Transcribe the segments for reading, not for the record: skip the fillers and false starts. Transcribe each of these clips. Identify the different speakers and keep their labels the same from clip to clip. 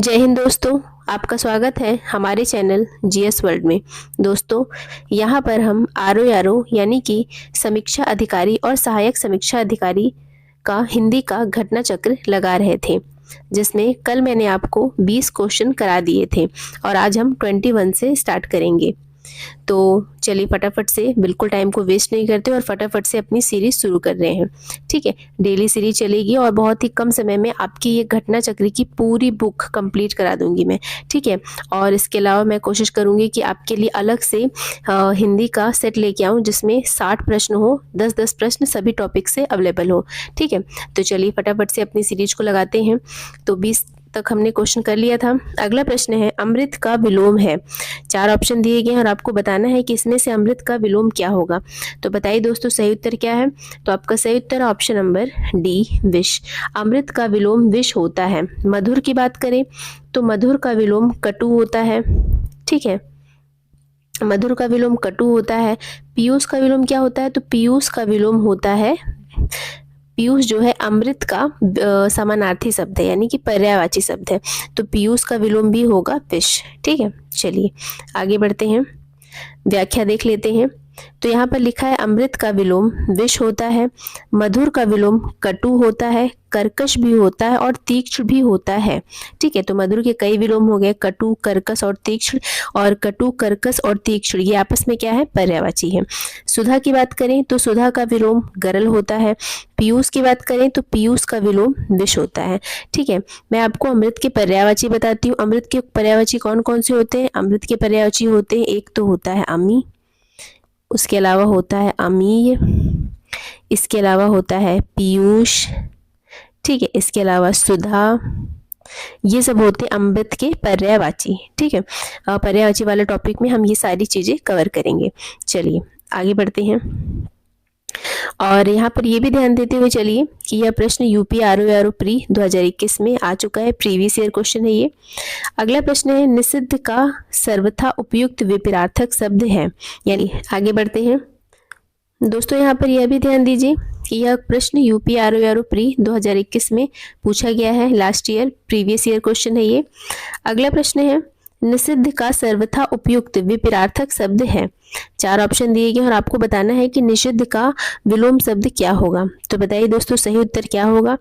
Speaker 1: जय हिंद दोस्तों। आपका स्वागत है हमारे चैनल जीएस वर्ल्ड में। दोस्तों, यहाँ पर हम आरओ यानी कि समीक्षा अधिकारी और सहायक समीक्षा अधिकारी का हिंदी का घटना चक्र लगा रहे थे, जिसमें कल मैंने आपको 20 क्वेश्चन करा दिए थे और आज हम 21 से स्टार्ट करेंगे। तो चलिए फटाफट से, बिल्कुल टाइम को वेस्ट नहीं करते और फटाफट से अपनी सीरीज शुरू कर रहे हैं। ठीक है, डेली सीरीज चलेगी और बहुत ही कम समय में आपकी ये घटना चक्र की पूरी बुक कंप्लीट करा दूंगी मैं। ठीक है, और इसके अलावा मैं कोशिश करूंगी कि आपके लिए अलग से हिंदी का सेट लेके आऊँ जिसमें 60 प्रश्न हो, 10-10 प्रश्न सभी टॉपिक से अवेलेबल हो। ठीक है, तो चलिए फटाफट से अपनी सीरीज को लगाते हैं। तो 20 तक हमने क्वेश्चन कर लिया था। अगला प्रश्न है, अमृत का विलोम है। 4 ऑप्शन दिए गए हैं और आपको बताना है कि इसमें से अमृत का विलोम क्या होगा। तो बताइए दोस्तों, सही उत्तर क्या है। तो आपका सही उत्तर ऑप्शन नंबर डी, विष। अमृत का विलोम विष होता है। मधुर की बात करें तो मधुर का विलोम कटु होता है। ठीक है, मधुर का विलोम कटु होता है। पीयूष का विलोम क्या होता है, तो पीयूष का विलोम होता है, पीयूष जो है अमृत का समानार्थी शब्द है, यानी कि पर्यायवाची शब्द है, तो पीयूष का विलोम भी होगा विष। ठीक है, चलिए आगे बढ़ते हैं, व्याख्या देख लेते हैं। तो यहाँ पर लिखा है अमृत का विलोम विष होता है, मधुर का विलोम कटु होता है, कर्कश भी होता है और तीक्ष्ण भी होता है। ठीक है, तो मधुर के कई विलोम हो गए, कटु, कर्कश और तीक्ष्ण, और कटु, कर्कश और तीक्ष्ण ये आपस में क्या है, पर्यायवाची है। सुधा की बात करें तो सुधा का विलोम गरल होता है। पीयूष की बात करें तो पीयूष का विलोम विष होता है। ठीक है, मैं आपको अमृत के पर्यायवाची बताती हूँ। अमृत के पर्यायवाची कौन कौन से होते हैं। अमृत के पर्यायवाची होते हैं, एक तो होता है अमी, उसके अलावा होता है अमीय, इसके अलावा होता है पीयूष। ठीक है, इसके अलावा सुधा, ये सब होते हैं अमृत के पर्यायवाची। ठीक है, पर्यायवाची वाले टॉपिक में हम ये सारी चीजें कवर करेंगे। चलिए आगे बढ़ते हैं, और यहाँ पर ये भी ध्यान देते हुए चलिए कि यह प्रश्न यूपी आरओ प्री 2021 में आ चुका है, प्रीवियस ईयर क्वेश्चन है ये। अगला प्रश्न है, निषिद्ध का सर्वथा उपयुक्त विपरीतार्थक शब्द है। यानी आगे बढ़ते हैं दोस्तों, यहाँ पर यह भी ध्यान दीजिए कि यह प्रश्न यूपी आरओ प्री 2021 में पूछा गया है, last year previous year question है ये। अगला प्रश्न है, निषिद्ध का सर्वथा उपयुक्त विपरीतार्थक शब्द है। 4 ऑप्शन दिए गए और आपको बताना है कि निषिद्ध का विलोम शब्द क्या होगा। तो बताइए दोस्तों, सही उत्तर क्या होगा।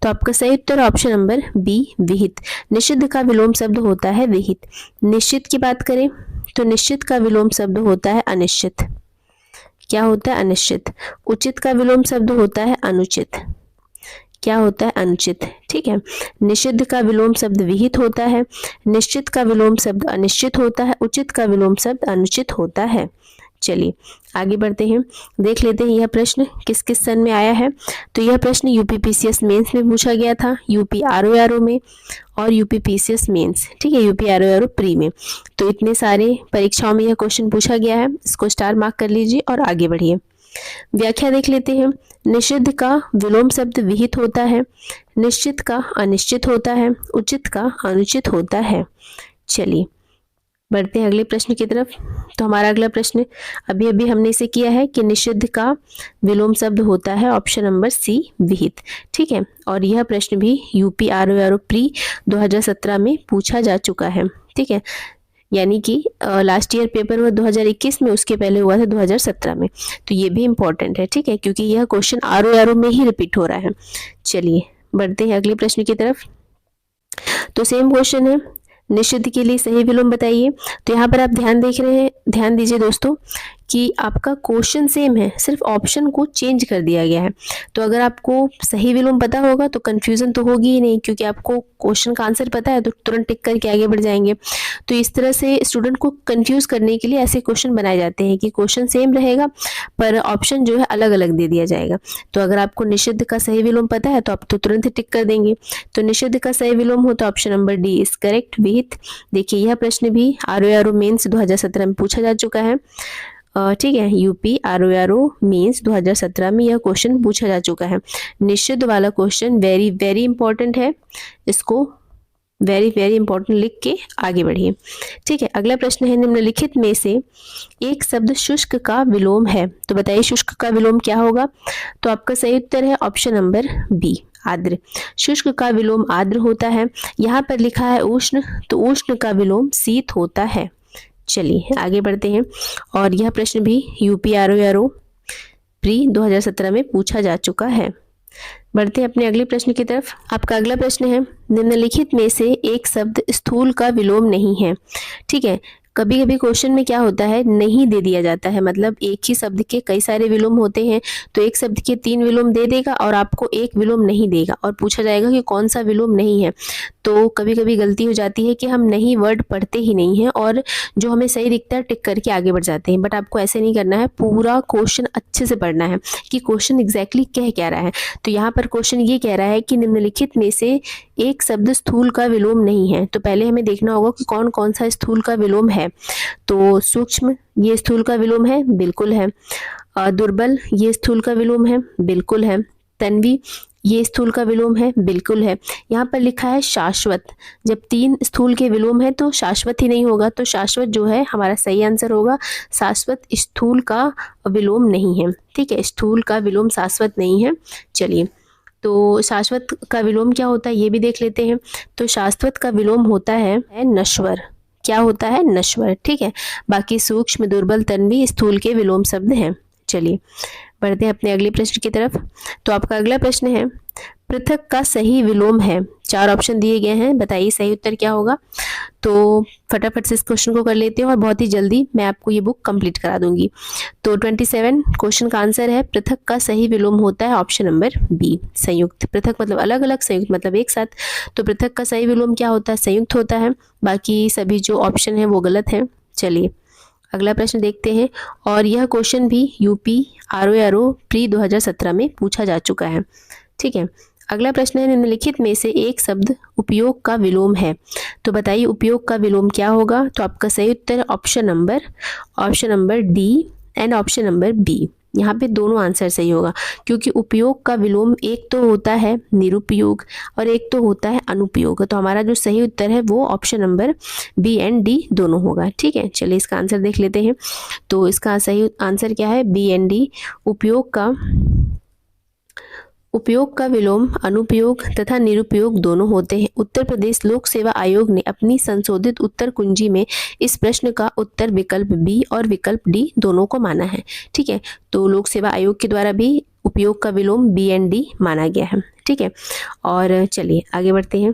Speaker 1: तो आपका सही उत्तर ऑप्शन नंबर बी, विहित। निषिद्ध का विलोम शब्द होता है विहित। निश्चित की बात करें तो निश्चित का विलोम शब्द होता है अनिश्चित। क्या होता है, अनिश्चित। उचित का विलोम शब्द होता है अनुचित। क्या होता है, अनुचित। ठीक है, निषिद्ध का विलोम शब्द विहित होता है, निश्चित का विलोम शब्द अनिश्चित होता है, उचित का विलोम शब्द अनुचित होता है। चलिए आगे बढ़ते हैं, देख लेते हैं यह प्रश्न किस किस सन में आया है। तो यह प्रश्न यूपी पीसीएस मेंस में पूछा गया था, यूपी आरओ में और यूपी पीसीएस मेंस। ठीक है, यूपी आरओ प्री में। तो इतने सारे परीक्षाओं में यह क्वेश्चन पूछा गया है, इसको स्टार मार्क कर लीजिए और आगे बढ़िए। व्याख्या देख लेते हैं, निषिद्ध का विलोम शब्द विहित होता है, निश्चित का अनिश्चित होता है, उचित का अनुचित होता है। चलिए बढ़ते हैं अगले प्रश्न की तरफ। तो हमारा अगला प्रश्न अभी अभी हमने इसे किया है कि निषिद्ध का विलोम शब्द होता है ऑप्शन नंबर सी, विहित। ठीक है, और यह प्रश्न भी यूपी आरओ प्री 2017 में पूछा जा चुका है। ठीक है, यानी कि लास्ट ईयर पेपर हुआ 2021 में, उसके पहले हुआ था 2017 में। तो ये भी इम्पोर्टेंट है। ठीक है, क्योंकि यह क्वेश्चन आरओ में ही रिपीट हो रहा है। चलिए बढ़ते हैं अगले प्रश्न की तरफ। तो सेम क्वेश्चन है, निषिद्ध के लिए सही विलोम बताइए। तो यहाँ पर आप ध्यान दीजिए दोस्तों कि आपका क्वेश्चन सेम है, सिर्फ ऑप्शन को चेंज कर दिया गया है। तो अगर आपको सही विलोम पता होगा तो कंफ्यूजन तो होगी ही नहीं, क्योंकि आपको क्वेश्चन का आंसर पता है तो तुरंत टिक करके आगे बढ़ जाएंगे। तो इस तरह से स्टूडेंट को कंफ्यूज करने के लिए ऐसे क्वेश्चन बनाए जाते हैं कि क्वेश्चन सेम रहेगा पर ऑप्शन जो है अलग अलग दे दिया जाएगा। तो अगर आपको निषिद्ध का सही विलोम पता है तो आप तो तुरंत ही टिक कर देंगे। तो निषिद्ध का सही विलोम हो तो option number D is correct, विहित। देखिए यह प्रश्न भी आरओ मेंस 2017 में पूछा जा चुका है। ठीक है, यूपी आरओ मेंस 2017 में यह क्वेश्चन पूछा जा चुका है। निषिद्ध वाला क्वेश्चन वेरी वेरी इंपॉर्टेंट है, इसको वेरी वेरी इंपॉर्टेंट, लिख के आगे बढ़िए। ठीक है, अगला प्रश्न है, निम्नलिखित में से एक शब्द शुष्क का विलोम है, तो बताइए शुष्क का विलोम क्या होगा। तो आपका सही उत्तर है ऑप्शन नंबर बी, आर्द्र। शुष्क का विलोम आर्द्र होता है। यहाँ पर लिखा है उष्ण, तो उष्ण का विलोम शीत होता है। चलिए आगे बढ़ते हैं, और यह प्रश्न भी यूपी आरओ प्री 2017 में पूछा जा चुका है। बढ़ते हैं अपने अगले प्रश्न की तरफ। आपका अगला प्रश्न है, निम्नलिखित में से एक शब्द स्थूल का विलोम नहीं है। ठीक है, कभी कभी क्वेश्चन में क्या होता है, नहीं दे दिया जाता है, मतलब एक ही शब्द के कई सारे विलोम होते हैं, तो एक शब्द के 3 विलोम दे देगा और आपको एक विलोम नहीं देगा, और पूछा जाएगा कि कौन सा विलोम नहीं है। तो कभी कभी गलती हो जाती है कि हम नहीं वर्ड पढ़ते ही नहीं है, और जो हमें सही दिखता है टिक करके आगे बढ़ जाते हैं। बट आपको ऐसे नहीं करना है, पूरा क्वेश्चन अच्छे से पढ़ना है कि क्वेश्चन एग्जैक्टली कह क्या रहा है। तो यहाँ पर क्वेश्चन ये कह रहा है कि निम्नलिखित में से एक शब्द स्थूल का विलोम नहीं है, तो पहले हमें देखना होगा कि कौन कौन सा स्थूल का विलोम है। तो सूक्ष्म, ये स्थूल का विलोम है, बिल्कुल है। दुर्बल, ये स्थूल का विलोम है, बिल्कुल है। तन्वी, ये स्थूल का विलोम है, बिल्कुल है। यहाँ पर लिखा है शाश्वत, जब 3 स्थूल के विलोम है तो शाश्वत ही नहीं होगा, तो शाश्वत जो है हमारा सही आंसर होगा। शाश्वत स्थूल का विलोम नहीं है। ठीक है, स्थूल का विलोम शाश्वत नहीं है। चलिए, तो शाश्वत का विलोम क्या होता है ये भी देख लेते हैं। तो शाश्वत का विलोम होता है नश्वर। क्या होता है, नश्वर। ठीक है, बाकी सूक्ष्म, दुर्बल, तन्वी स्थूल के विलोम शब्द हैं। चलिए बढ़ते हैं अपने अगले प्रश्न की तरफ। तो आपका अगला प्रश्न है, पृथक का सही विलोम है। 4 ऑप्शन दिए गए हैं, बताइए सही उत्तर क्या होगा। तो फटाफट से इस क्वेश्चन को कर लेते हैं और बहुत ही जल्दी मैं आपको ये बुक कंप्लीट करा दूंगी। तो 27 क्वेश्चन का आंसर है, पृथक का सही विलोम होता है ऑप्शन नंबर बी, संयुक्त। पृथक मतलब अलग अलग, संयुक्त मतलब एक साथ। तो पृथक का सही विलोम क्या होता है, संयुक्त होता है। बाकी सभी जो ऑप्शन है वो गलत है। चलिए अगला प्रश्न देखते हैं, और यह क्वेश्चन भी यूपी आरओ प्री 2017 में पूछा जा चुका है। ठीक है, अगला प्रश्न है, निम्नलिखित में से एक शब्द उपयोग का विलोम है, तो बताइए उपयोग का विलोम क्या होगा। तो आपका सही उत्तर option number D and option number B. यहाँ पे दोनों आंसर सही होगा, क्योंकि उपयोग का विलोम एक तो होता है निरुपयोग और एक तो होता है अनुपयोग। तो हमारा जो सही उत्तर है वो option number B and D दोनों होगा। ठीक है, चलिए इसका आंसर देख लेते हैं। तो इसका सही आंसर क्या है, बी एंड डी। उपयोग का विलोम अनुपयोग तथा निरुपयोग दोनों होते हैं। उत्तर प्रदेश लोक सेवा आयोग ने अपनी संशोधित उत्तर कुंजी में इस प्रश्न का उत्तर विकल्प बी और विकल्प डी दोनों को माना है। ठीक है, तो लोक सेवा आयोग के द्वारा भी उपयोग का विलोम बी एंड डी माना गया है। ठीक है, और चलिए आगे बढ़ते हैं।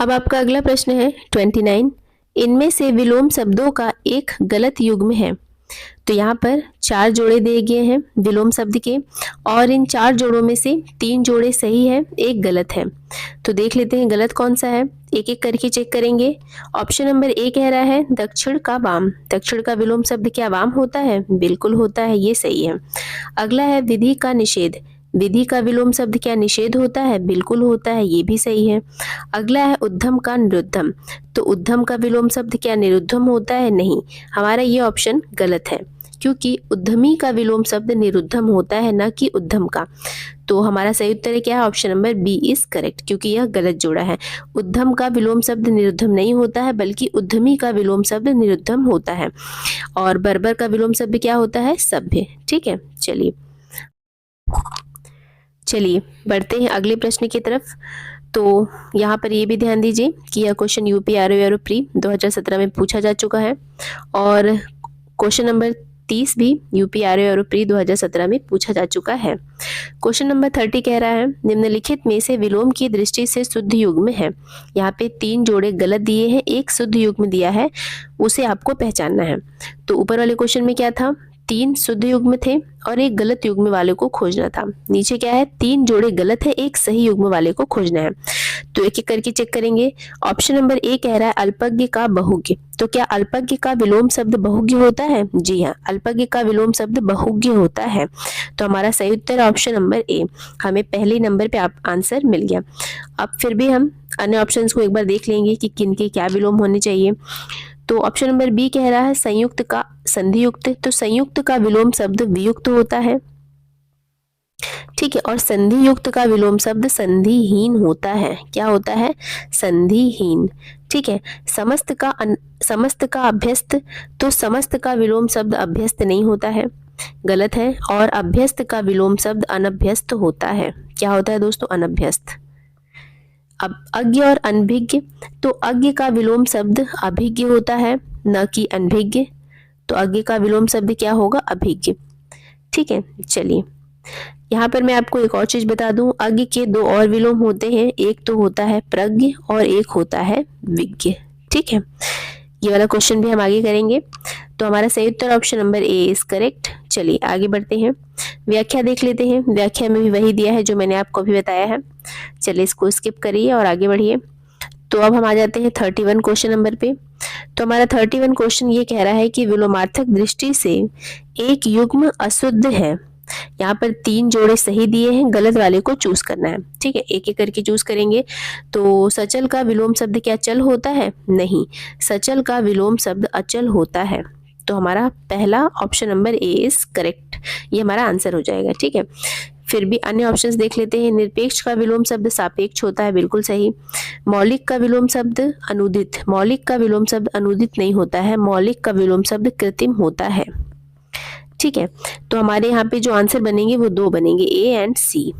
Speaker 1: अब आपका अगला प्रश्न है 29, इनमें से विलोम शब्दों का एक गलत युग्म है। तो यहाँ पर 4 जोड़े दिए गए हैं विलोम शब्द के, और इन 4 जोड़ों में से 3 जोड़े सही है, एक गलत है। तो देख लेते हैं गलत कौन सा है, एक एक करके चेक करेंगे। ऑप्शन नंबर ए कह रहा है दक्षिण का वाम। दक्षिण का विलोम शब्द क्या वाम होता है, बिल्कुल होता है, ये सही है। अगला है विधि का निषेध। विधि का विलोम शब्द क्या निषेध होता है, बिल्कुल होता है, ये भी सही है। अगला है उद्धम का निरुद्धम। तो उद्धम का विलोम शब्द क्या निरुद्धम होता है, नहीं, हमारा ये ऑप्शन गलत है, क्योंकि उद्यमी का विलोम शब्द निरुद्धम होता है, ना कि उद्धम का। तो हमारा सही उत्तर क्या है, option number B is correct, क्योंकि यह गलत जोड़ा है। उद्धम का विलोम शब्द निरुद्धम नहीं होता है, बल्कि उद्यमी का विलोम शब्द निरुद्धम होता है। और बर्बर का विलोम शब्द क्या होता है, सभ्य। ठीक है, चलिए बढ़ते हैं अगले प्रश्न की तरफ। तो यहाँ पर ये भी ध्यान दीजिए कि यह क्वेश्चन यूपी आरओ प्री 2017 में पूछा जा चुका है, और क्वेश्चन नंबर 30 भी यूपी आरओ प्री 2017 में पूछा जा चुका है। क्वेश्चन नंबर 30 कह रहा है, निम्नलिखित में से विलोम की दृष्टि से शुद्ध युग्म है। यहाँ पे 3 जोड़े गलत दिए हैं, एक शुद्ध युग्म दिया है, उसे आपको पहचानना है। तो ऊपर वाले क्वेश्चन में क्या था, 3 शुद्ध युग्म थे और एक गलत युग्म वाले को खोजना था। नीचे क्या है, 3 जोड़े गलत है, एक सही युग्म वाले को खोजना है। तो एक एक करके चेक करेंगे। ऑप्शन नंबर ए कह रहा है अल्पज्ञ का बहुज्ञ। तो क्या अल्पज्ञ का विलोम शब्द बहुज्ञ होता है, जी हाँ, अल्पज्ञ का विलोम शब्द बहुज्ञ होता है। तो हमारा सही उत्तर ऑप्शन नंबर ए, हमें पहले नंबर पे आंसर मिल गया। अब फिर भी हम अन्य ऑप्शंस को एक बार देख लेंगे कि किनके क्या विलोम होने चाहिए। तो ऑप्शन नंबर बी कह रहा है संयुक्त का संधियुक्त। तो संयुक्त का विलोम शब्द वियुक्त होता है। ठीक है। और संधि युक्त का विलोम शब्द संधिहीन होता है। क्या होता है? संधिहीन। ठीक है। समस्त का अभ्यस्त, तो समस्त का विलोम शब्द अभ्यस्त नहीं होता है, गलत है। और अभ्यस्त का विलोम शब्द अनभ्यस्त होता है। क्या होता है दोस्तों? अनभ्यस्त। अब अज्ञ और अनभिज्ञ, तो अज्ञ का विलोम शब्द अभिज्ञ होता है, न कि अनभिज्ञ। तो अज्ञ का विलोम शब्द क्या होगा? अभिज्ञ। ठीक है। चलिए, यहाँ पर मैं आपको एक और चीज बता दूं, अज्ञ के दो और विलोम होते हैं, एक तो होता है प्रज्ञ और एक होता है विज्ञ। ठीक है। ये वाला क्वेश्चन भी हम आगे करेंगे। तो हमारा सही उत्तर option number A is correct. चलिए आगे बढ़ते हैं, व्याख्या देख लेते हैं। व्याख्या में भी वही दिया है जो मैंने आपको अभी बताया है। चलिए इसको स्किप करिए और आगे बढ़िए। तो अब हम आ जाते हैं 31 क्वेश्चन नंबर पे। तो हमारा 31 क्वेश्चन ये कह रहा है कि विलोमार्थक दृष्टि से एक युग्म अशुद्ध है। यहाँ पर 3 जोड़े सही दिए हैं, गलत वाले को चूज करना है। ठीक है, एक एक करके चूज करेंगे। तो सचल का विलोम शब्द क्या चल होता है? नहीं, सचल का विलोम शब्द अचल होता है। तो हमारा पहला option number A is correct, ये हमारा आंसर हो जाएगा। ठीक है, फिर भी अन्य ऑप्शंस देख लेते हैं। निरपेक्ष का विलोम शब्द सापेक्ष होता है, बिल्कुल सही। मौलिक का विलोम शब्द अनुदित, मौलिक का विलोम शब्द अनुदित नहीं होता है, मौलिक का विलोम शब्द कृत्रिम होता है। ठीक है, तो हमारे यहाँ पे जो आंसर बनेंगे वो 2 बनेंगे, ए एंड सी।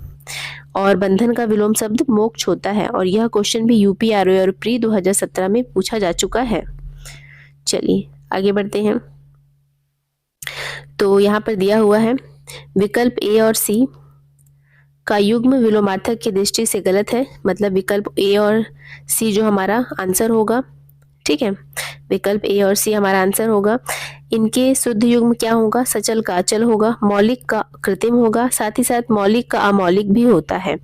Speaker 1: और बंधन का विलोम शब्द मोक्ष होता है, और यह क्वेश्चन भी यूपी आरओ और प्री 2017 में पूछा जा चुका है। चलिए आगे बढ़ते हैं। तो यहाँ पर दिया हुआ है विकल्प ए और सी का युग्म विलोमार्थक की दृष्टि से गलत है, मतलब विकल्प ए और सी जो हमारा आंसर होगा। ठीक है, विकल्प ए और सी हमारा आंसर होगा। इनके शुद्ध युग्म क्या होगा? सचल का अचल होगा, मौलिक का कृत्रिम होगा, साथ ही साथ मौलिक का अमौलिक भी होता है।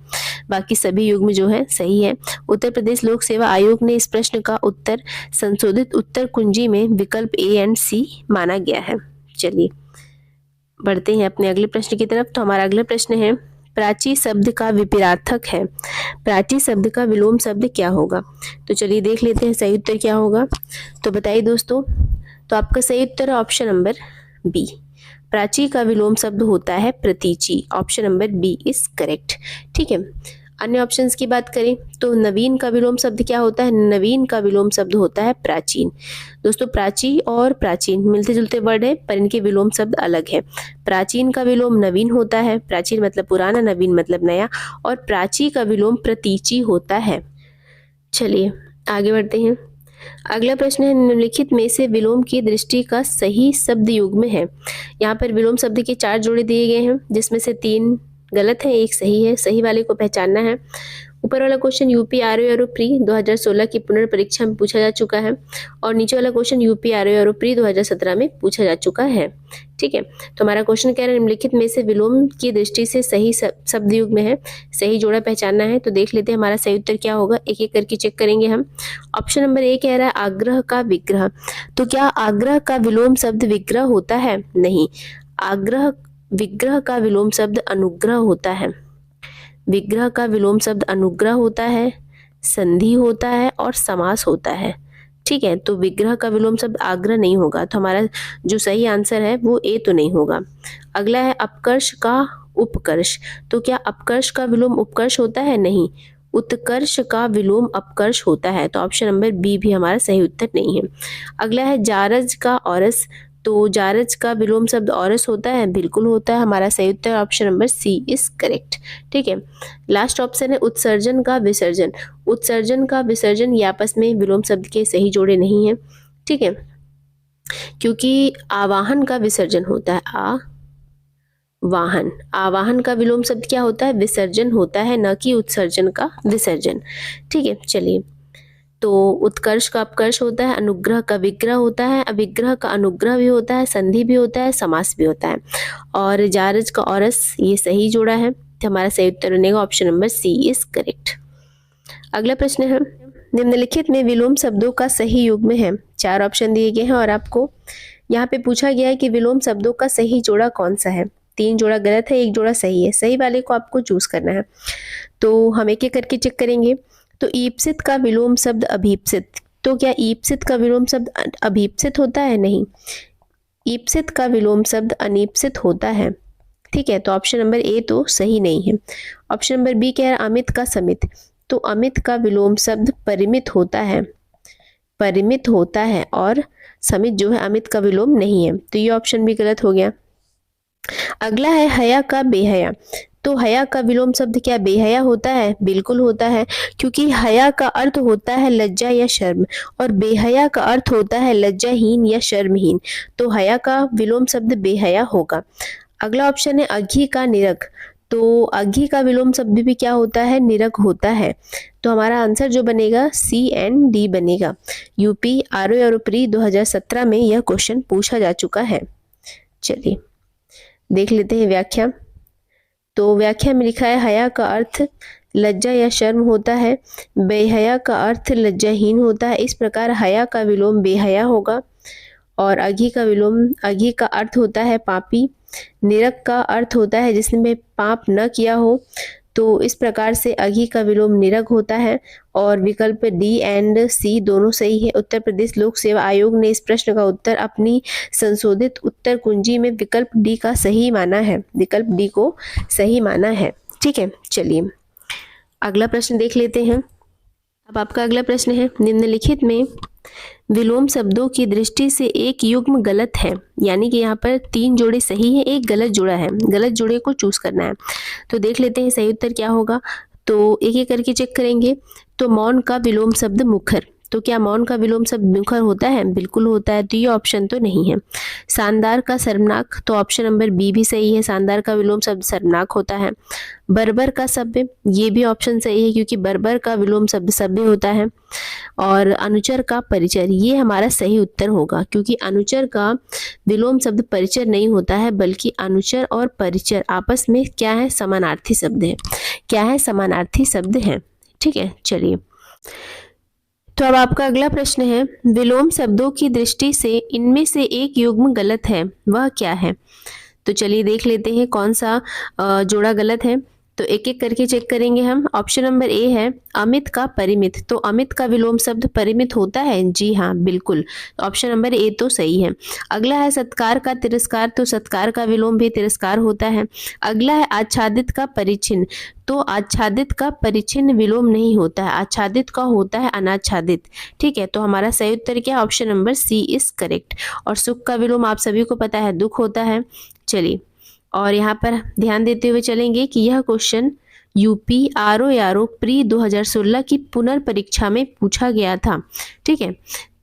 Speaker 1: बाकी सभी युग्म जो है सही है। उत्तर प्रदेश लोक सेवा आयोग ने इस प्रश्न का उत्तर संशोधित उत्तर कुंजी में विकल्प ए एंड सी माना गया है। चलिए बढ़ते हैं अपने अगले प्रश्न की तरफ। तो हमारा अगला प्रश्न है, प्राची शब्द का विपरीतार्थक है, प्राची शब्द का विलोम शब्द क्या होगा? तो चलिए देख लेते हैं सही उत्तर क्या होगा। तो बताइए दोस्तों, तो आपका सही उत्तर है ऑप्शन नंबर बी। प्राची का विलोम शब्द होता है प्रतीची, option number B is correct. ठीक है, अन्य ऑप्शंस की बात करें तो नवीन का विलोम शब्द क्या होता है? नवीन का विलोम शब्द होता है प्राचीन। दोस्तों प्राची और प्राचीन मिलते जुलते वर्ड है, पर इनके विलोम शब्द अलग है। प्राचीन का विलोम नवीन होता है, प्राचीन मतलब पुराना, नवीन मतलब नया, और प्राची का विलोम प्रतीची होता है। चलिए आगे बढ़ते हैं। अगला प्रश्न है, निम्नलिखित में से विलोम की दृष्टि का सही शब्द युग्म है। यहाँ पर विलोम शब्द के 4 जोड़े दिए गए हैं, जिसमें से 3 गलत है, 1 सही है। सही वाले को पहचानना है। ऊपर वाला क्वेश्चन यूपी आरओ और प्री 2016 की पुनर्परीक्षा में पूछा जा चुका है, और नीचे वाला क्वेश्चन यूपी आरओ और प्री 2017 में पूछा जा चुका है। ठीक है, तो हमारा क्वेश्चन कह रहा है निम्नलिखित में से विलोम की दृष्टि से सही शब्द युग्म है, सही जोड़ा पहचानना है। तो देख लेते हैं हमारा सही उत्तर क्या होगा, एक एक करके चेक करेंगे हम। ऑप्शन नंबर ए कह रहा है आग्रह का विग्रह। तो क्या आग्रह का विलोम शब्द विग्रह होता है? नहीं, आग्रह विग्रह का विलोम शब्द अनुग्रह होता है। विग्रह का विलोम शब्द अनुग्रह होता है, संधि होता है और समास होता है। ठीक है, तो विग्रह का विलोम शब्द आग्रह नहीं होगा, तो हमारा जो सही आंसर है वो ए तो नहीं होगा। अगला है अपकर्ष का उपकर्ष। तो क्या अपकर्ष का विलोम उपकर्ष होता है? नहीं, उत्कर्ष का विलोम अपकर्ष होता है। तो ऑप्शन नंबर बी भी हमारा सही उत्तर नहीं है। अगला है जारज का औरस। तो जारज का विलोम शब्द औरस होता है? बिल्कुल होता है, हमारा सही उत्तर option number C is correct. ठीक है, लास्ट ऑप्शन है उत्सर्जन का विसर्जन। उत्सर्जन का विसर्जन ये आपस में विलोम शब्द के सही जोड़े नहीं है। ठीक है, क्योंकि आवाहन का विसर्जन होता है, आवाहन, आवाहन का विलोम शब्द क्या होता है? विसर्जन होता है, न कि उत्सर्जन का विसर्जन। ठीक है, चलिए, तो उत्कर्ष का अपकर्ष होता है, अनुग्रह का विग्रह होता है, अविग्रह का अनुग्रह भी होता है, संधि भी होता है, समास भी होता है, और जारज का औरस ये सही जोड़ा है। तो हमारा सही उत्तर बनेगा option number C is correct. अगला प्रश्न है, निम्नलिखित में विलोम शब्दों का सही युग्म है। 4 ऑप्शन दिए गए हैं और आपको यहाँ पे पूछा गया है कि विलोम शब्दों का सही जोड़ा कौन सा है। 3 जोड़ा गलत है, 1 जोड़ा सही है। सही वाले को आपको चूज करना है। तो हम एक एक करके चेक करेंगे। तो ईप्सित का विलोम शब्द अभीप्सित। तो क्या ईप्सित का विलोम शब्द अभीप्सित होता है? नहीं, ईप्सित का विलोम शब्द अनीप्सित होता है। ठीक है, तो ऑप्शन नंबर ए तो सही नहीं है। ऑप्शन नंबर बी कह रहा है अमित का समित, तो अमित का विलोम शब्द परिमित होता है, परिमित होता है, और समित जो है अमित का विलोम नहीं है, तो ये ऑप्शन भी गलत हो गया। अगला है हया का बेहया, तो हया का विलोम शब्द क्या बेहया होता है? बिल्कुल होता है, क्योंकि हया का अर्थ होता है लज्जा या शर्म, और बेहया का अर्थ होता है लज्जाहीन या शर्महीन, तो हया का विलोम शब्द बेहया होगा। अगला ऑप्शन है अघी का निरख, तो अघी का विलोम शब्द भी क्या होता है? निरख होता है, तो हमारा आंसर जो बनेगा सी एंड डी बनेगा। यूपी आरओ और प्री 2017 में यह क्वेश्चन पूछा जा चुका है। चलिए देख लेते हैं व्याख्या। तो व्याख्या में लिखा है हया का अर्थ लज्जा या शर्म होता है, बेहया का अर्थ लज्जाहीन होता है, इस प्रकार हया का विलोम बेहया होगा। और अघी का विलोम, अघी का अर्थ होता है पापी, निरख का अर्थ होता है जिसने पाप न किया हो, तो इस प्रकार से अघी का विलोम निरख होता है। और विकल्प डी एंड सी दोनों सही है। उत्तर प्रदेश लोक सेवा आयोग ने इस प्रश्न का उत्तर अपनी संशोधित उत्तर कुंजी में विकल्प डी का सही माना है, विकल्प डी को सही माना है। ठीक है, चलिए अगला प्रश्न देख लेते हैं। अब आपका अगला प्रश्न है निम्नलिखित में विलोम शब्दों की दृष्टि से एक युग्म गलत है, यानी कि यहाँ पर 3 जोड़े सही है, एक गलत जोड़ा है, गलत जोड़े को चूज करना है। तो देख लेते हैं सही उत्तर क्या होगा, तो एक एक करके चेक करेंगे। तो मौन का विलोम शब्द मुखर, तो क्या मौन का विलोम शब्द मुखर होता है? बिल्कुल होता है, तो ये ऑप्शन तो नहीं है। शानदार का शर्मनाक, तो ऑप्शन नंबर बी भी सही है, शानदार का विलोम शब्द शर्मनाक होता है। बर्बर का सभ्य, ये भी ऑप्शन सही है, क्योंकि बर्बर का विलोम शब्द सभ्य होता है। और अनुचर का परिचर, ये हमारा सही उत्तर होगा, क्योंकि अनुचर का विलोम शब्द परिचर नहीं होता है, बल्कि अनुचर और परिचर आपस में क्या है? समानार्थी शब्द है। क्या है? समानार्थी शब्द है। ठीक है, चलिए तो अब आपका अगला प्रश्न है विलोम शब्दों की दृष्टि से इनमें से एक युग्म गलत है, वह क्या है? तो चलिए देख लेते हैं कौन सा जोड़ा गलत है। तो एक एक करके चेक करेंगे हम। ऑप्शन नंबर ए है अमित का परिमित, तो अमित का विलोम शब्द परिमित होता है? जी हाँ, बिल्कुल, ऑप्शन नंबर ए तो सही है। अगला है सत्कार का तिरस्कार, तो सत्कार का विलोम भी तिरस्कार होता है। अगला है आच्छादित का परिचिन्न, तो आच्छादित का परिचिन्न विलोम नहीं होता है, आच्छादित का होता है अनाच्छादित। ठीक है, तो हमारा सही उत्तर क्या है? Option number C is correct. और सुख का विलोम आप सभी को पता है दुख होता है। चलिए और यहाँ पर ध्यान देते हुए चलेंगे कि यह क्वेश्चन यूपी आरओ प्री 2016 की पुनर्परीक्षा में पूछा गया था। ठीक है,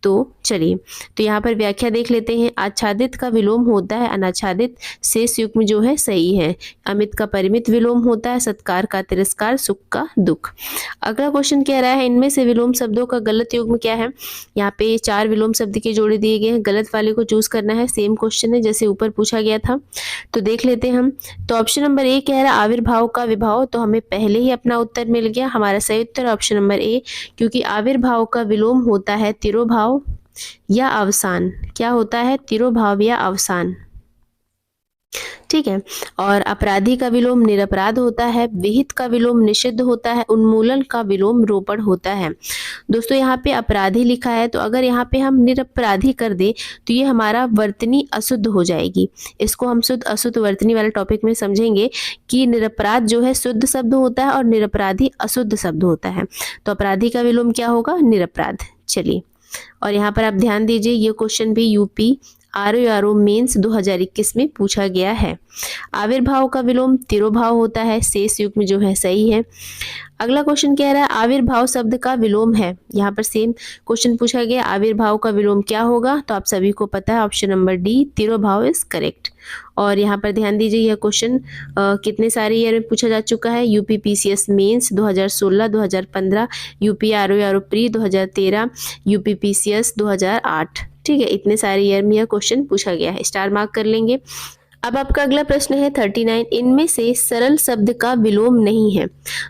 Speaker 1: तो चलिए तो यहाँ पर व्याख्या देख लेते हैं। आच्छादित का विलोम होता है अनाच्छादित, शेष युग्म जो है सही है। अमित का परिमित विलोम होता है, सत्कार का तिरस्कार, सुख का दुख। अगला क्वेश्चन कह रहा है इनमें से विलोम शब्दों का गलत युग्म क्या है। यहाँ पे 4 विलोम शब्द के जोड़े दिए गए हैं, गलत वाले को चूज करना है। सेम क्वेश्चन है जैसे ऊपर पूछा गया था, तो देख लेते हैं हम। तो ऑप्शन नंबर ए कह रहा है आविर्भाव का विभाव, तो हमें पहले ही अपना उत्तर मिल गया। हमारा सही उत्तर ऑप्शन नंबर ए, क्योंकि आविर्भाव का विलोम होता है तिरोभाव या अवसान। क्या होता है? तिरोभाव या अवसान। ठीक है, और अपराधी का विलोम निरपराध होता है, विहित का विलोम निषिद्ध होता है, उन्मूलन का विलोम रोपण होता है। दोस्तों यहाँ पे अपराधी लिखा है, तो अगर यहाँ पे हम निरपराधी कर दे तो ये हमारा वर्तनी अशुद्ध हो जाएगी। इसको हम शुद्ध अशुद्ध वर्तनी वाले टॉपिक में समझेंगे कि निरपराध जो है शुद्ध शब्द होता है और निरपराधी अशुद्ध शब्द होता है। तो अपराधी का विलोम क्या होगा? निरपराध। चलिए और यहाँ पर आप ध्यान दीजिए, ये क्वेश्चन भी यूपी आरओ मेंस 2021 में पूछा गया है। आविर्भाव का विलोम तिरोभाव होता है, शेष युग्म जो है सही है। अगला क्वेश्चन कह रहा है आविर्भाव शब्द का विलोम है। यहाँ पर सेम क्वेश्चन पूछा गया, आविर्भाव का विलोम क्या होगा? तो आप सभी को पता है ऑप्शन नंबर डी, तिरोभाव इज करेक्ट। और यहाँ पर ध्यान दीजिए, यह क्वेश्चन कितने सारे ईयर में पूछा जा चुका है। UP PCS mains 2016, 2015, UP RO pre 2013, UP PCS 2008। ठीक है, इतने सारे ईयर में यह क्वेश्चन पूछा गया है, स्टार मार्क कर लेंगे। अब आपका अगला प्रश्न है 39, इनमें से सरल शब्द का विलोम नहीं है।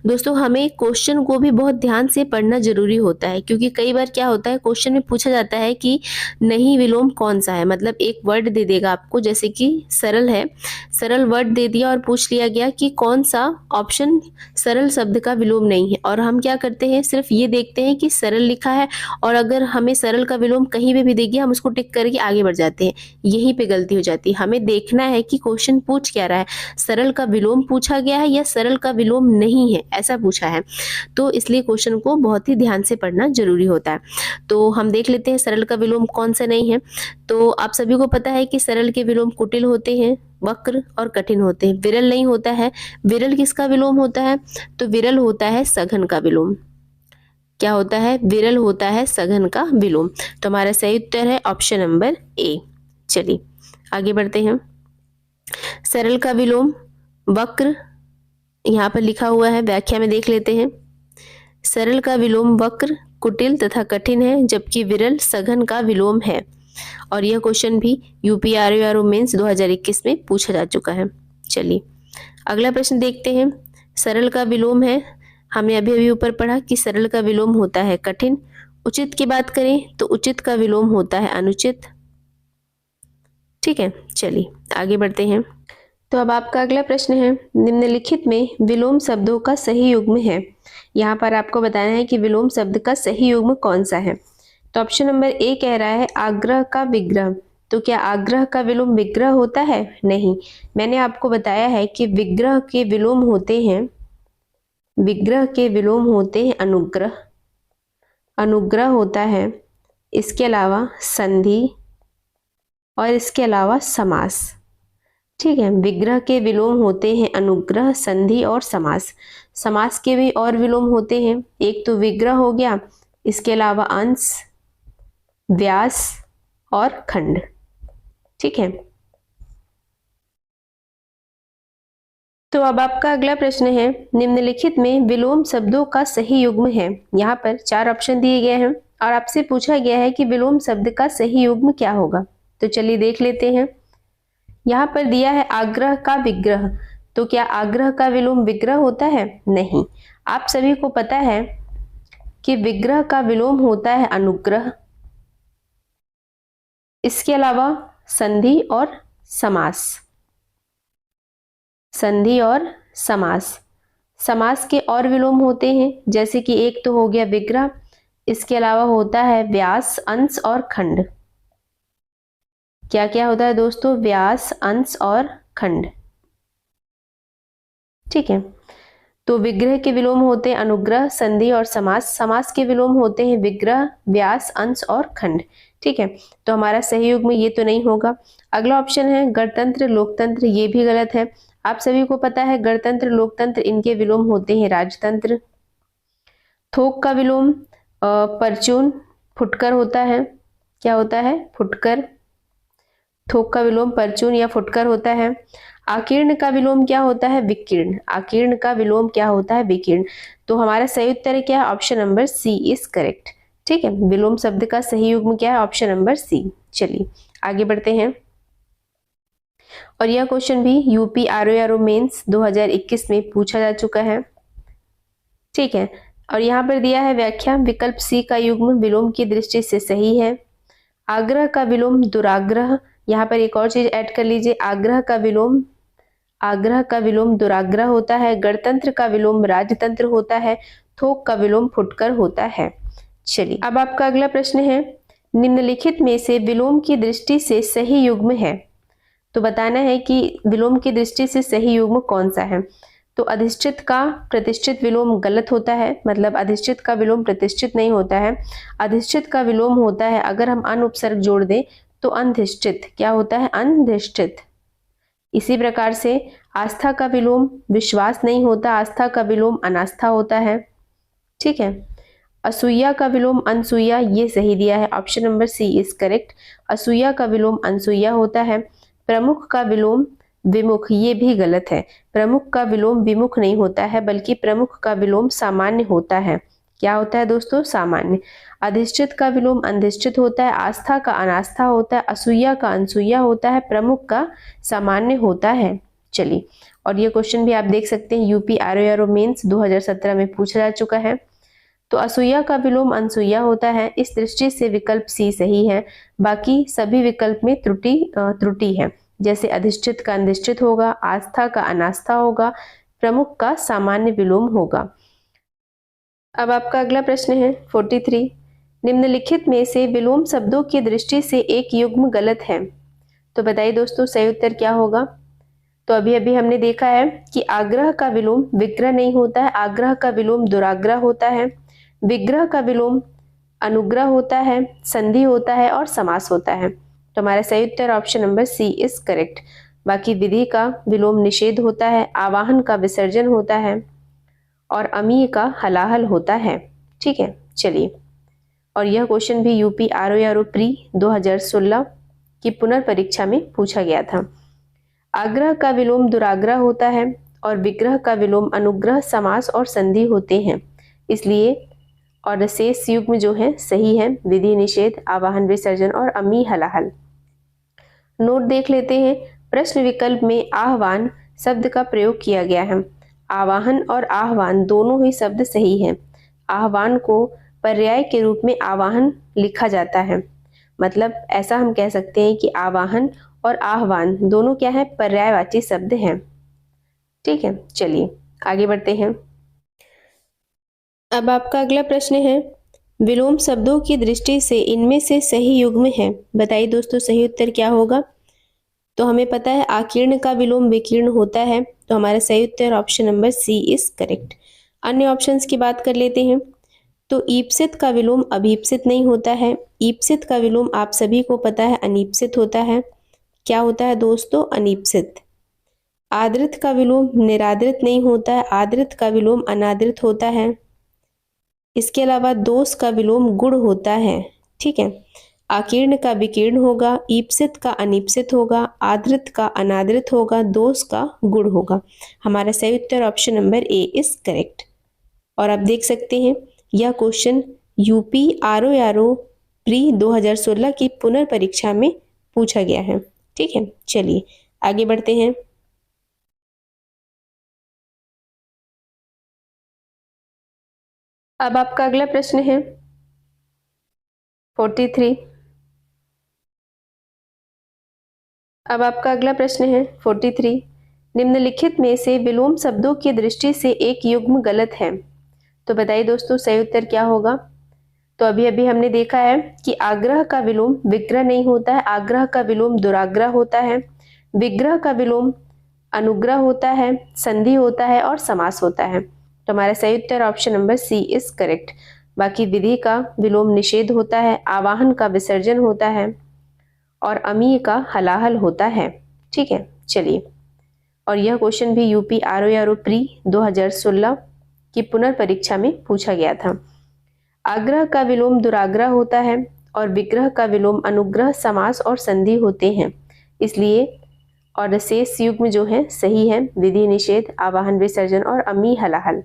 Speaker 1: दोस्तों हमें क्वेश्चन को भी बहुत ध्यान से पढ़ना जरूरी होता है, क्योंकि कई बार क्या होता है क्वेश्चन में पूछा जाता है कि नहीं विलोम कौन सा है, मतलब एक वर्ड दे देगा आपको, जैसे कि सरल है, सरल वर्ड दे दिया और पूछ लिया गया कि कौन सा ऑप्शन सरल शब्द का विलोम नहीं है, और हम क्या करते हैं सिर्फ ये देखते हैं कि सरल लिखा है, और अगर हमें सरल का विलोम कहीं पे भी देगी हम उसको टिक करके आगे बढ़ जाते हैं। यहीं पे गलती हो जाती है। हमें देखना है है कि क्वेश्चन पूछ क्या रहा है, सरल का विलोम पूछा गया है या सरल का विलोम नहीं है, ऐसा पूछा है। तो इसलिए क्वेश्चन को बहुत ही ध्यान से पढ़ना जरूरी होता है। तो हम देख लेते हैं सरल का विलोम कौन सा नहीं है। तो आप सभी को पता है कि सरल के विलोम कुटिल होते हैं, वक्र और कठिन होते हैं, विरल नहीं होता है। विरल किसका विलोम होता है? तो विरल होता है सघन का विलोम। क्या होता है? विरल होता है सघन का विलोम। तो हमारा सही उत्तर है ऑप्शन नंबर ए। चलिए आगे बढ़ते हैं। सरल का विलोम वक्र यहाँ पर लिखा हुआ है, व्याख्या में देख लेते हैं। सरल का विलोम वक्र, कुटिल तथा कठिन है, जबकि विरल सघन का विलोम है। और यह क्वेश्चन भी यूपी आरओ मेंस 2021 में पूछा जा चुका है। चलिए अगला प्रश्न देखते हैं। सरल का विलोम है, हमने अभी अभी ऊपर पढ़ा कि सरल का विलोम होता है कठिन। उचित की बात करें तो उचित का विलोम होता है अनुचित। ठीक है, चलिए आगे बढ़ते हैं। तो अब आपका अगला प्रश्न है, निम्नलिखित में विलोम शब्दों का सही युग्म है। यहाँ पर आपको बताना है कि विलोम शब्द का सही युग्म कौन सा है। तो ऑप्शन नंबर ए कह रहा है आग्रह का विग्रह। तो क्या आग्रह का विलोम विग्रह होता है? नहीं। मैंने आपको बताया है कि विग्रह के विलोम होते हैं, विग्रह के विलोम होते हैं अनुग्रह, अनुग्रह होता है, इसके अलावा संधि और इसके अलावा समास। ठीक है, विग्रह के विलोम होते हैं अनुग्रह, संधि और समास। समास के भी और विलोम होते हैं, एक तो विग्रह हो गया, इसके अलावा अंश, व्यास और खंड। ठीक है, तो अब आपका अगला प्रश्न है, निम्नलिखित में विलोम शब्दों का सही युग्म है। यहाँ पर 4 ऑप्शन दिए गए हैं और आपसे पूछा गया है कि विलोम शब्द का सही युग्म क्या होगा। तो चलिए देख लेते हैं। यहाँ पर दिया है आग्रह का विग्रह। तो क्या आग्रह का विलोम विग्रह होता है? नहीं। आप सभी को पता है कि विग्रह का विलोम होता है अनुग्रह, इसके अलावा संधि और समास, संधि और समास। समास के और विलोम होते हैं, जैसे कि एक तो हो गया विग्रह, इसके अलावा होता है व्यास, अंश और खंड। क्या क्या होता है दोस्तों? व्यास, अंश और खंड। ठीक है, तो विग्रह के विलोम होते हैं अनुग्रह, संधि और समास। समास के विलोम होते हैं विग्रह, व्यास, अंश और खंड। ठीक है, तो हमारा सही युग्म ये तो नहीं होगा। अगला ऑप्शन है गणतंत्र, लोकतंत्र, ये भी गलत है। आप सभी को पता है गणतंत्र, लोकतंत्र, इनके विलोम होते हैं राजतंत्र। थोक का विलोम परचून, फुटकर होता है। क्या होता है? फुटकर। थोक का विलोम परचून या फुटकर होता है। आकीर्ण का विलोम क्या होता है? विकीर्ण। आकीर्ण का विलोम क्या होता है? विकीर्ण। तो हमारा सही उत्तर क्या है? Option number C is correct. ठीक है, विलोम शब्द का सही युग्म क्या है? Option number C. चलिए आगे बढ़ते हैं। और यह क्वेश्चन भी यूपी आरओ मेंस 2021 में पूछा जा चुका है। ठीक है, और यहाँ पर दिया है व्याख्या, विकल्प सी का युग्म विलोम की दृष्टि से सही है। आग्रह का विलोम दुराग्रह। यहाँ पर एक और चीज ऐड कर लीजिए, आग्रह का विलोम, आग्रह का विलोम दुराग्रह होता है। गणतंत्र का विलोम राजतंत्र होता है। थोक का विलोम फुटकर होता है। चलिए अब आपका अगला प्रश्न है, निम्नलिखित में से विलोम की दृष्टि से सही युग्म है। तो बताना है कि विलोम की दृष्टि से सही युग्म कौन सा है। तो अधिष्ठित का प्रतिष्ठित विलोम गलत होता है, मतलब अधिष्ठित का विलोम प्रतिष्ठित नहीं होता है। अधिष्ठित का विलोम होता है, अगर हम अन उपसर्ग जोड़ दें तो अंधिष्ठित। क्या होता है? अंधिष्ठित। इसी प्रकार से आस्था का विलोम विश्वास नहीं होता, आस्था का विलोम अनास्था होता है। ठीक है, असूया का विलोम अनसुईया, ये सही दिया है, option number C is correct. असूया का विलोम अनसुईया होता है। प्रमुख का विलोम विमुख, ये भी गलत है। प्रमुख का विलोम विमुख नहीं होता है, बल्कि प्रमुख का विलोम सामान्य होता है। क्या होता है दोस्तों? सामान्य। अधिष्ठित का विलोम अधिष्ठित होता है। आस्था का अनास्था होता है। असूया का अनसुईया होता है। प्रमुख का सामान्य होता है। चलिए, और ये क्वेश्चन भी आप देख सकते हैं यूपी आरओ मेंस 2017 में पूछा जा चुका है। तो असूया का विलोम अनसुईया होता है, इस दृष्टि से विकल्प सी सही है। बाकी सभी विकल्प में त्रुटि है, जैसे अधिष्ठित का अधिष्ठित होगा, आस्था का अनास्था होगा, प्रमुख का सामान्य विलोम होगा। अब आपका अगला प्रश्न है 43, निम्नलिखित में से विलोम शब्दों की दृष्टि से एक युग्म गलत है। तो बताइए दोस्तों सही उत्तर क्या होगा। तो अभी अभी हमने देखा है कि आग्रह का विलोम विग्रह नहीं होता है, आग्रह का विलोम दुराग्रह होता है, विग्रह का विलोम अनुग्रह होता है, संधि होता है और समास होता है। तो हमारा सही उत्तर option number C is correct. बाकी विधि का विलोम निषेध होता है, आवाहन का विसर्जन होता है और अमीय का हलाहल होता है। ठीक है, चलिए। और यह क्वेश्चन भी यूपी आरओ प्री 2016 की पुनर्परीक्षा में पूछा गया था। आग्रह का विलोम दुराग्रह होता है और विग्रह का विलोम अनुग्रह, समास और संधि होते हैं, इसलिए और शेष युग्म जो है सही है विधि निषेध, आवाहन विसर्जन और अमी हलाहल। नोट देख लेते हैं। प्रश्न विकल्प में आह्वान शब्द का प्रयोग किया गया है। आवाहन और आह्वान दोनों ही शब्द सही है। आह्वान को पर्याय के रूप में आवाहन लिखा जाता है, मतलब ऐसा हम कह सकते हैं कि आवाहन और आह्वान दोनों क्या है, पर्यायवाची शब्द हैं। ठीक है, चलिए आगे बढ़ते हैं। अब आपका अगला प्रश्न है, विलोम शब्दों की दृष्टि से इनमें से सही युग्म है। बताइए दोस्तों सही उत्तर क्या होगा। तो हमें पता है आकीर्ण का विलोम विकीर्ण होता है, तो हमारा सही उत्तर option number C is correct. अन्य ऑप्शंस की बात कर लेते हैं। तो ईप्सित का विलोम अभीप्सित नहीं होता है। ईप्सित का विलोम आप सभी को पता है अनीप्सित होता है। क्या होता है दोस्तों, अनीप्सित। आदृत का विलोम निरादृत नहीं होता है, आदृत का विलोम अनादृत होता है। इसके अलावा दोष का विलोम गुण होता है। ठीक है, आकीर्ण का विकीर्ण होगा, ईप्सित का अनीप्सित होगा, आदृत का अनादृत होगा, दोष का गुण होगा। हमारा सही उत्तर option number A is correct. और आप देख सकते हैं यह क्वेश्चन यूपी आरओ प्री 2016 की पुनर्परीक्षा में पूछा गया है। ठीक है, चलिए आगे बढ़ते हैं। अब आपका अगला प्रश्न है 43। अब आपका अगला प्रश्न है 43। निम्नलिखित में से विलोम शब्दों की दृष्टि से एक युग्म गलत है। तो बताइए दोस्तों सही उत्तर क्या होगा। तो अभी अभी हमने देखा है कि आग्रह का विलोम विग्रह नहीं होता है, आग्रह का विलोम दुराग्रह होता है, विग्रह का विलोम अनुग्रह होता है, संधि होता है और समास होता है। तो हमारा सही उत्तर option number C is correct. बाकी विधि का विलोम निषेध होता है, आवाहन का विसर्जन होता है और अमीय का हलाहल होता है। ठीक है, चलिए। और यह क्वेश्चन भी यूपी आरओ प्री 2016 की पुनर्परीक्षा में पूछा गया था। आग्रह का विलोम दुराग्रह होता है और विग्रह का विलोम अनुग्रह, समास और संधि होते हैं, इसलिए और शेष युग्म जो है सही है विधि निषेध, आवाहन विसर्जन और अमी हलाहल।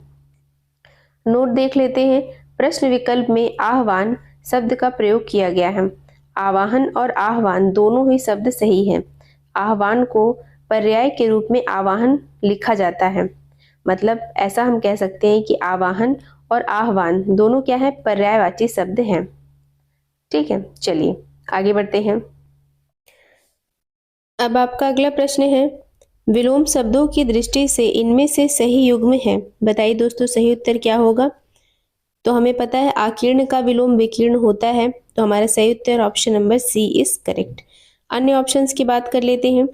Speaker 1: नोट देख लेते हैं। प्रश्न विकल्प में आह्वान शब्द का प्रयोग किया गया है। आवाहन और आह्वान दोनों ही शब्द सही है। आह्वान को पर्याय के रूप में आवाहन लिखा जाता है, मतलब ऐसा हम कह सकते हैं कि आवाहन और आह्वान दोनों क्या है, पर्यायवाची शब्द हैं। ठीक है, चलिए आगे बढ़ते हैं। अब आपका अगला प्रश्न है, विलोम शब्दों की दृष्टि से इनमें से सही युग्म है। बताइए दोस्तों सही उत्तर क्या होगा। तो हमें पता है आकीर्ण का विलोम विकीर्ण होता है, तो हमारा सही उत्तर option number C is correct. अन्य ऑप्शंस की बात कर लेते हैं।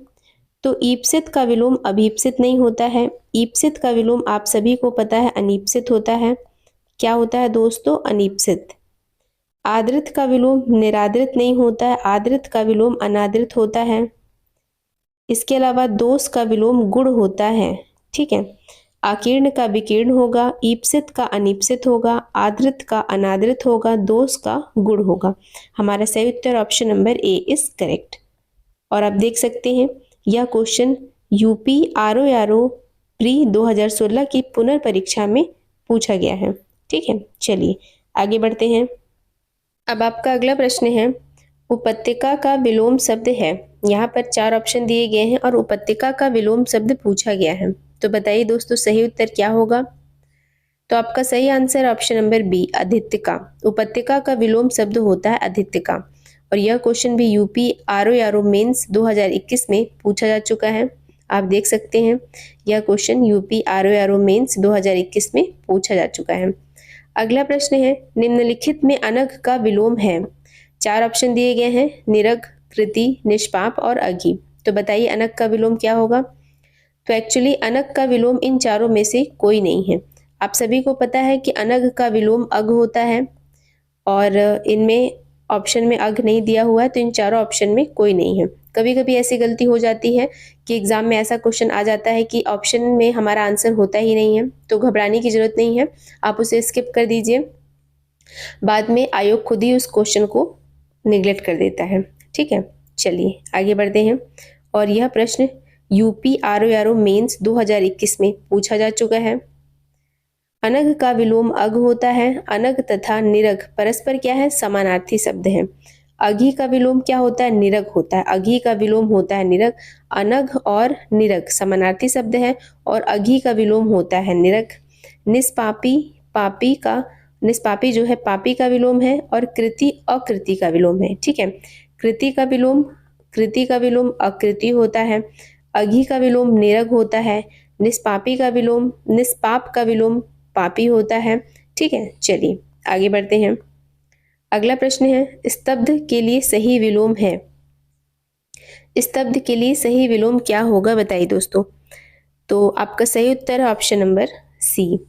Speaker 1: तो ईप्सित का विलोम अभीप्सित नहीं होता है। ईप्सित का विलोम आप सभी को पता है अनीप्सित होता है। क्या होता है दोस्तों, अनीप्सित। आदृत का विलोम निरादृत नहीं होता है, आदृत का विलोम अनादृत होता है। इसके अलावा दोष का विलोम गुण होता है। ठीक है, आकीर्ण का विकीर्ण होगा, ईप्सित का अनीप्सित होगा, आदृत का अनादृत होगा, दोष का गुण होगा। हमारा सही उत्तर option number A is correct. और आप देख सकते हैं यह क्वेश्चन यूपी आरओ प्री 2016 की पुनर्परीक्षा में पूछा गया है। ठीक है, चलिए आगे बढ़ते हैं। अब आपका अगला प्रश्न है, उपत्यका का विलोम शब्द है। यहाँ पर 4 ऑप्शन दिए गए हैं और उपत्यका का विलोम शब्द पूछा गया है। तो बताइए दोस्तों सही उत्तर क्या होगा। तो आपका सही आंसर ऑप्शन नंबर बी, अधित्यका। उपत्यका का विलोम शब्द होता है अधित्यका। और यह क्वेश्चन भी यूपी आरओ मेंस 2021 में पूछा जा चुका है। आप देख सकते हैं यह क्वेश्चन यूपी आरओ मेंस 2021 में पूछा जा चुका है। अगला प्रश्न है, निम्नलिखित में अनग का विलोम है। 4 ऑप्शन दिए गए हैं, निरग, कृति, निष्पाप और अघी। तो बताइए अनग का विलोम क्या होगा? तो एक्चुअली अनग का विलोम इन चारों में से कोई नहीं है। आप सभी को पता है कि अनग का विलोम अग होता है और इनमें ऑप्शन में अग नहीं दिया हुआ है, तो इन चारों ऑप्शन में कोई नहीं है। कभी कभी ऐसी गलती हो जाती है कि एग्जाम में ऐसा क्वेश्चन आ जाता है कि ऑप्शन में हमारा आंसर होता ही नहीं है, तो घबराने की जरूरत नहीं है, आप उसे स्किप कर दीजिए। बाद में आयोग खुद ही उस क्वेश्चन को निगलेक्ट कर देता है। ठीक है, चलिए आगे बढ़ते हैं। और यह प्रश्न यूपी आरओ मेंस 2021 में पूछा जा चुका है। अनग का विलोम अग होता है। अनग तथा निरग परस्पर क्या है? समानार्थी शब्द है। अघी का विलोम क्या होता है? निरग होता है। अघी का विलोम होता है निरग। अनग और निरग समानार्थी शब्द है और अघी का विलोम होता है निरग। निष्पापी, पापी का, निष्पापी जो है पापी का विलोम है और कृति अकृति का विलोम है। ठीक है, कृति का विलोम अकृति होता है। अघी का विलोम निरग होता है। निष्पाप का विलोम पापी होता है। ठीक है, चलिए आगे बढ़ते हैं। अगला प्रश्न है स्तब्ध के लिए सही विलोम है। स्तब्ध के लिए सही विलोम क्या होगा बताइए दोस्तों। तो आपका सही उत्तर है ऑप्शन नंबर सी।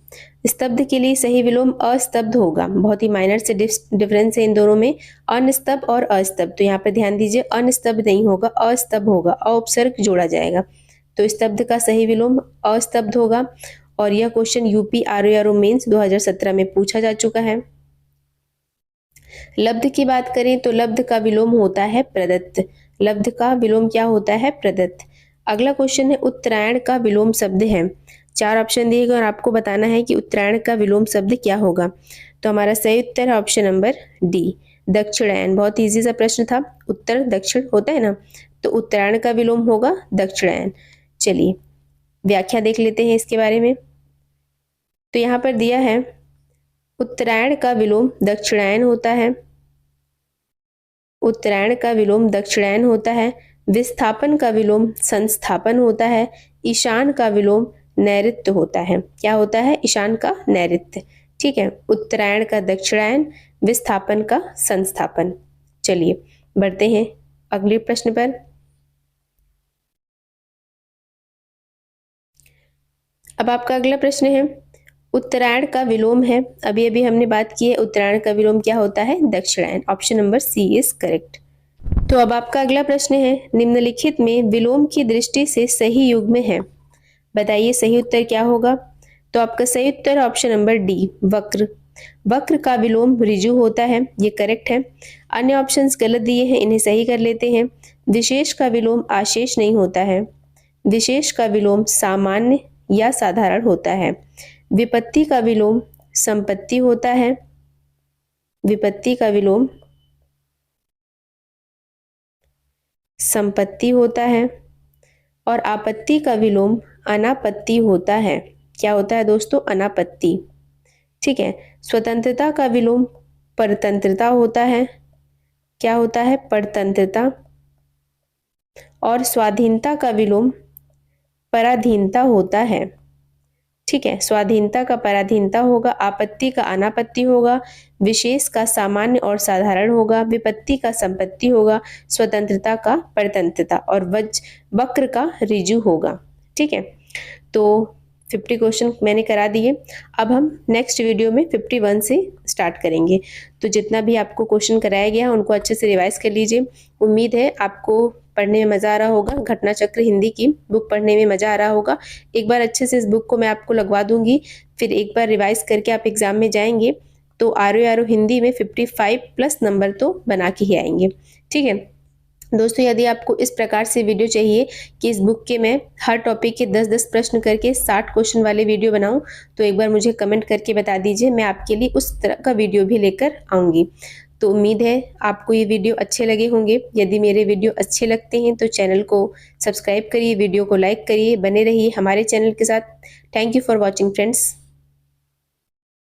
Speaker 1: स्तब्ध के लिए सही विलोम अस्तब्ध होगा। बहुत ही माइनर से डिफरेंस है इन दोनों में, अनस्तब्ध और अस्तब्ध। तो यहाँ पर ध्यान दीजिए, अनस्तब्ध नहीं होगा, अस्तब्ध होगा, उपसर्ग जोड़ा जाएगा। तो स्तब्ध का सही विलोम अस्तब्ध होगा। और यह क्वेश्चन यूपी आरओ मेंस 2017 में पूछा जा चुका है। लब्ध की बात करें तो लब्ध का विलोम होता है प्रदत्त। लब्ध का विलोम क्या होता है? प्रदत्त। अगला क्वेश्चन है उत्तरायण का विलोम शब्द है। 4 ऑप्शन दिए गए और आपको बताना है कि उत्तरायण का विलोम शब्द क्या होगा। तो हमारा सही उत्तर है ऑप्शन नंबर डी, दक्षिणायन। बहुत इजी सा प्रश्न था, उत्तर दक्षिण होता है ना, तो उत्तरायण का विलोम होगा दक्षिणायन। चलिए व्याख्या देख लेते हैं इसके बारे में। तो यहाँ पर दिया है उत्तरायण का विलोम दक्षिणायन होता है। उत्तरायण का विलोम दक्षिणायन होता है। विस्थापन का विलोम संस्थापन होता है। ईशान का विलोम नैऋत्य होता है। क्या होता है? ईशान का नैऋत्य। ठीक है, उत्तरायण का दक्षिणायन, विस्थापन का संस्थापन। चलिए बढ़ते हैं अगले प्रश्न पर। अब आपका अगला प्रश्न है उत्तरायण का विलोम है। अभी अभी हमने बात की है उत्तरायण का विलोम क्या होता है? दक्षिणायन। Option number C is correct. तो अब आपका अगला प्रश्न है निम्नलिखित में विलोम की दृष्टि से सही युग्म है। बताइए सही उत्तर क्या होगा। तो आपका सही उत्तर ऑप्शन नंबर डी, वक्र। वक्र का विलोम ऋजु होता है, ये करेक्ट है। अन्य ऑप्शंस गलत दिए हैं, इन्हें सही कर लेते हैं। विशेष का विलोम आशेष नहीं होता है। विशेष का विलोम सामान्य या साधारण होता है। विपत्ति का विलोम संपत्ति होता है। विपत्ति का विलोम संपत्ति होता है। और आपत्ति का विलोम अनापत्ति होता है। क्या होता है दोस्तों? अनापत्ति। ठीक है, स्वतंत्रता का विलोम परतंत्रता होता है। क्या होता है? परतंत्रता। और स्वाधीनता का विलोम पराधीनता होता है। ठीक है, स्वाधीनता का पराधीनता होगा। आपत्ति का अनापत्ति होगा। विशेष का सामान्य और साधारण होगा। विपत्ति का संपत्ति होगा। स्वतंत्रता का परतंत्रता और वक्र का ऋजु होगा। ठीक है, तो 50 क्वेश्चन मैंने करा दिए। अब हम नेक्स्ट वीडियो में 51 से स्टार्ट करेंगे। तो जितना भी आपको क्वेश्चन कराया गया उनको अच्छे से रिवाइज कर लीजिए। उम्मीद है आपको पढ़ने में मज़ा आ रहा होगा। घटना चक्र हिंदी की बुक पढ़ने में मज़ा आ रहा होगा। एक बार अच्छे से इस बुक को मैं आपको लगवा दूंगी, फिर एक बार रिवाइज करके आप एग्जाम में जाएंगे तो आरओ हिंदी में 55+ नंबर तो बना के ही आएंगे। ठीक है दोस्तों, यदि आपको इस प्रकार से वीडियो चाहिए कि इस बुक के मैं हर टॉपिक के 10-10 प्रश्न करके 60 क्वेश्चन वाले वीडियो बनाऊं, तो एक बार मुझे कमेंट करके बता दीजिए, मैं आपके लिए उस तरह का वीडियो भी लेकर आऊँगी। तो उम्मीद है आपको ये वीडियो अच्छे लगे होंगे। यदि मेरे वीडियो अच्छे लगते हैं तो चैनल को सब्सक्राइब करिए, वीडियो को लाइक करिए, बने रहिए हमारे चैनल के साथ। Thank you for watching friends.